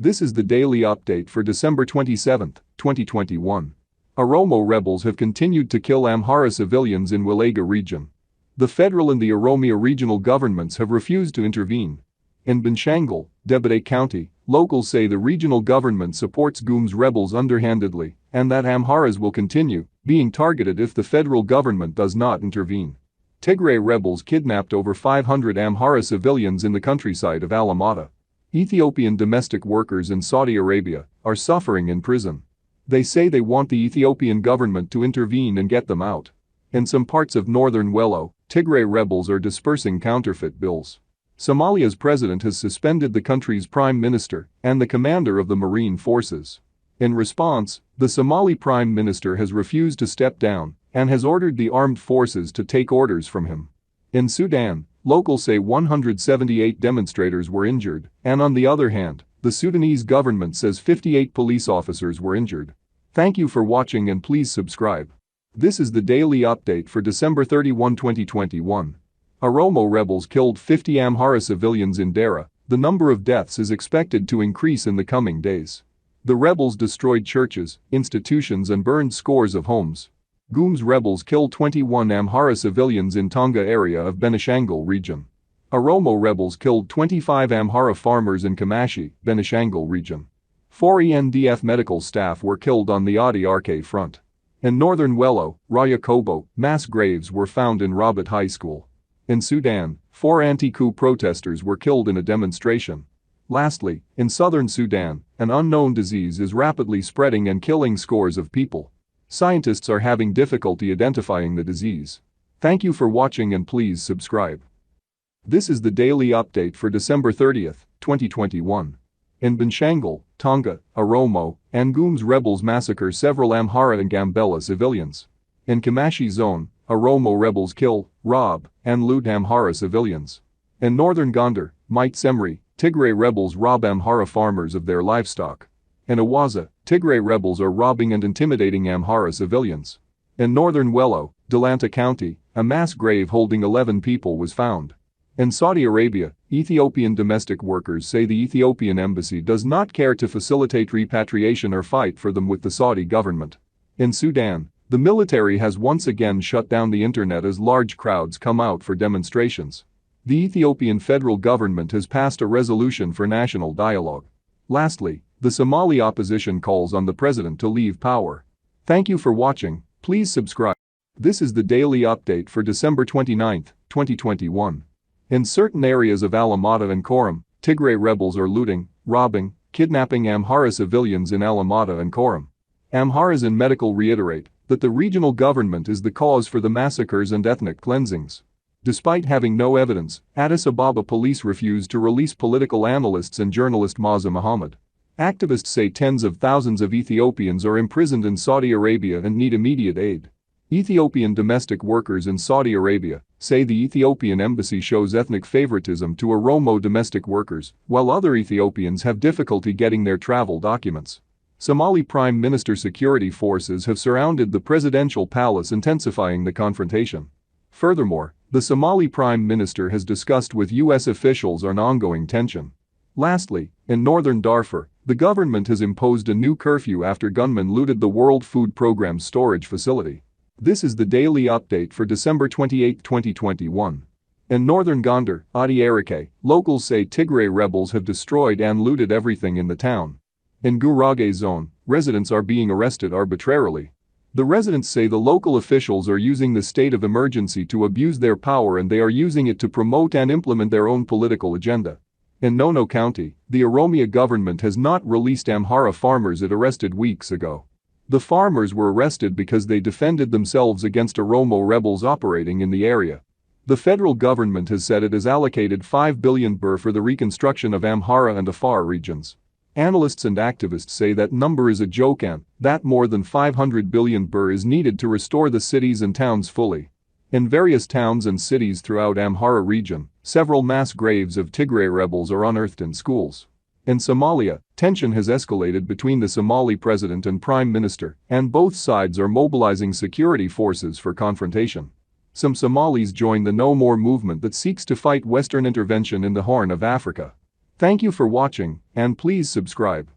This is the daily update for December 27, 2021. Oromo rebels have continued to kill Amhara civilians in Wilega region. The federal and the Oromia regional governments have refused to intervene. In Benshangul, Debate County, locals say the regional government supports Gum's rebels underhandedly and that Amharas will continue being targeted if the federal government does not intervene. Tigray rebels kidnapped over 500 Amhara civilians in the countryside of Alamata. Ethiopian domestic workers in Saudi Arabia are suffering in prison. They say they want the Ethiopian government to intervene and get them out. In some parts of northern Wello, Tigray rebels are dispersing counterfeit bills. Somalia's president has suspended the country's prime minister and the commander of the marine forces. In response, the Somali prime minister has refused to step down and has ordered the armed forces to take orders from him. In Sudan, locals say 178 demonstrators were injured, and on the other hand, the Sudanese government says 58 police officers were injured. Thank you for watching and please subscribe. This is the daily update for December 31, 2021. Oromo rebels killed 50 Amhara civilians in Dera. The number of deaths is expected to increase in the coming days. The rebels destroyed churches, institutions and burned scores of homes. Gum's rebels killed 21 Amhara civilians in Tonga area of Benishangul region. Oromo rebels killed 25 Amhara farmers in Kamashi, Benishangul region. 4 ENDF medical staff were killed on the Adi RK front. In northern Wello, Rayakobo, mass graves were found in Rabat High School. In Sudan, 4 anti-coup protesters were killed in a demonstration. Lastly, in southern Sudan, an unknown disease is rapidly spreading and killing scores of people. Scientists are having difficulty identifying the disease. Thank you for watching and please subscribe. This is the daily update for December 30, 2021. In Benshangul, Tonga, Oromo, and Gum's rebels massacre several Amhara and Gambela civilians. In Kamashi zone, Oromo rebels kill, rob, and loot Amhara civilians. In northern Gondar, Might Semri, Tigray rebels rob Amhara farmers of their livestock. In Awaza, Tigray rebels are robbing and intimidating Amhara civilians. In northern Wello, Delanta County, a mass grave holding 11 people was found. In Saudi Arabia, Ethiopian domestic workers say the Ethiopian embassy does not care to facilitate repatriation or fight for them with the Saudi government. In Sudan, the military has once again shut down the internet as large crowds come out for demonstrations. The Ethiopian federal government has passed a resolution for national dialogue. Lastly, the Somali opposition calls on the president to leave power. Thank you for watching, please subscribe. This is the daily update for December 29, 2021. In certain areas of Alamata and Koram, Tigray rebels are looting, robbing, kidnapping Amhara civilians in Alamata and Koram. Amharas in medical reiterate that the regional government is the cause for the massacres and ethnic cleansings. Despite having no evidence, Addis Ababa police refused to release political analysts and journalist Maza Muhammad. Activists say tens of thousands of Ethiopians are imprisoned in Saudi Arabia and need immediate aid. Ethiopian domestic workers in Saudi Arabia say the Ethiopian embassy shows ethnic favoritism to Oromo domestic workers, while other Ethiopians have difficulty getting their travel documents. Somali Prime Minister security forces have surrounded the presidential palace, intensifying the confrontation. Furthermore, the Somali Prime Minister has discussed with U.S. officials on ongoing tension. Lastly, in northern Darfur, the government has imposed a new curfew after gunmen looted the World Food Programme's storage facility. This is the daily update for December 28, 2021. In northern Gondar, Adi Arike, locals say Tigray rebels have destroyed and looted everything in the town. In Gurage zone, residents are being arrested arbitrarily. The residents say the local officials are using the state of emergency to abuse their power and they are using it to promote and implement their own political agenda. In Nono County, the Oromia government has not released Amhara farmers it arrested weeks ago. The farmers were arrested because they defended themselves against Oromo rebels operating in the area. The federal government has said it has allocated 5 billion birr for the reconstruction of Amhara and Afar regions. Analysts and activists say that number is a joke and that more than 500 billion birr is needed to restore the cities and towns fully. In various towns and cities throughout Amhara region, several mass graves of Tigray rebels are unearthed in schools. In Somalia, tension has escalated between the Somali president and prime minister, and both sides are mobilizing security forces for confrontation. Some Somalis join the No More movement that seeks to fight Western intervention in the Horn of Africa. Thank you for watching, and please subscribe.